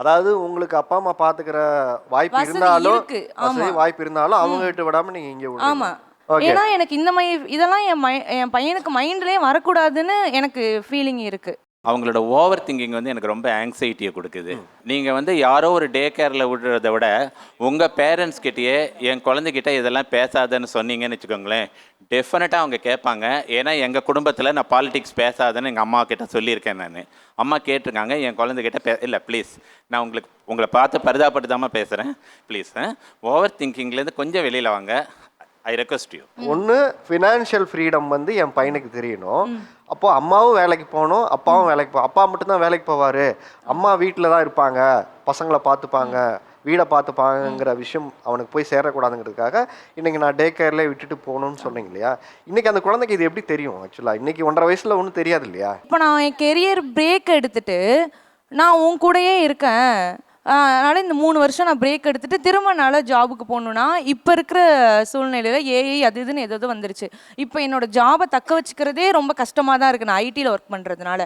அதாவது உங்களுக்கு அப்பா அம்மா பாத்துக்கிற வாய்ப்பு வசதி இருந்தாலும் இருக்கு. ஆமா. வசதி வாய்ப்பு இருந்தாலும் அவங்க கிட்ட விடாம நீங்க இங்க ஆமா. விடுறீங்க. ஓகே. ஏன்னா எனக்கு இந்த இதெல்லாம் என் பையனுக்கு மைண்ட்லயே வரக்கூடாதுன்னு எனக்கு ஃபீலிங் இருக்கு. அவங்களோட ஓவர் திங்கிங் வந்து எனக்கு ரொம்ப ஆங்ஸைட்டியை கொடுக்குது. நீங்கள் வந்து யாரோ ஒரு டே கேரில் விடுறத விட உங்கள் பேரண்ட்ஸ் கிட்டேயே என் குழந்தைகிட்ட இதெல்லாம் பேசாதன்னு சொன்னீங்கன்னு வச்சுக்கோங்களேன், டெஃபினட்டாக அவங்க கேட்பாங்க. ஏன்னா எங்கள் குடும்பத்தில் நான் பாலிடிக்ஸ் பேசாதன்னு எங்கள் அம்மா கிட்ட சொல்லியிருக்கேன். நான் அம்மா கேட்டிருக்காங்க என் குழந்தைகிட்ட இல்லை ப்ளீஸ், நான் உங்களை பார்த்து பரிதாபப்பட்டு தான் பேசுகிறேன், ப்ளீஸ் ஓவர் திங்கிங்லேருந்து கொஞ்சம் வெளியில் வாங்க, ஐ ரெக்வஸ்ட் யூ. ஒன்று ஃபினான்ஷியல் ஃப்ரீடம் வந்து என் பையனுக்கு தெரியணும். அப்போ அம்மாவும் வேலைக்கு போகணும், அப்பாவும் வேலைக்கு அப்பா மட்டும்தான் வேலைக்கு போவார், அம்மா வீட்டில் தான் இருப்பாங்க, பசங்களை பார்த்துப்பாங்க, வீடை பார்த்துப்பாங்கங்கிற விஷயம் அவனுக்கு போய் சேரக்கூடாதுங்கிறதுக்காக இன்றைக்கி நான் டே கேர்லேயே விட்டுட்டு போகணும்னு சொன்னீங்க இல்லையா? இன்றைக்கி அந்த குழந்தைக்கு இது எப்படி தெரியும்? ஆக்சுவலாக இன்றைக்கி 1.5 வயசில் ஒன்றும் தெரியாது இல்லையா? இப்போ நான் என் கெரியர் பிரேக் எடுத்துட்டு நான் உன் கூடயே இருக்கேன், அதனால் இந்த 3 வருஷம் நான் பிரேக் எடுத்துட்டு திரும்ப என்னால் ஜாபுக்கு போகணுன்னா இப்போ இருக்கிற சூழ்நிலையில் ஏஐ அது இதுன்னு எதோ வந்துருச்சு. இப்போ என்னோட ஜாபை தக்க வச்சுக்கிறதே ரொம்ப கஷ்டமாக தான் இருக்குது, நான் ஐடியில் ஒர்க் பண்ணுறதுனால.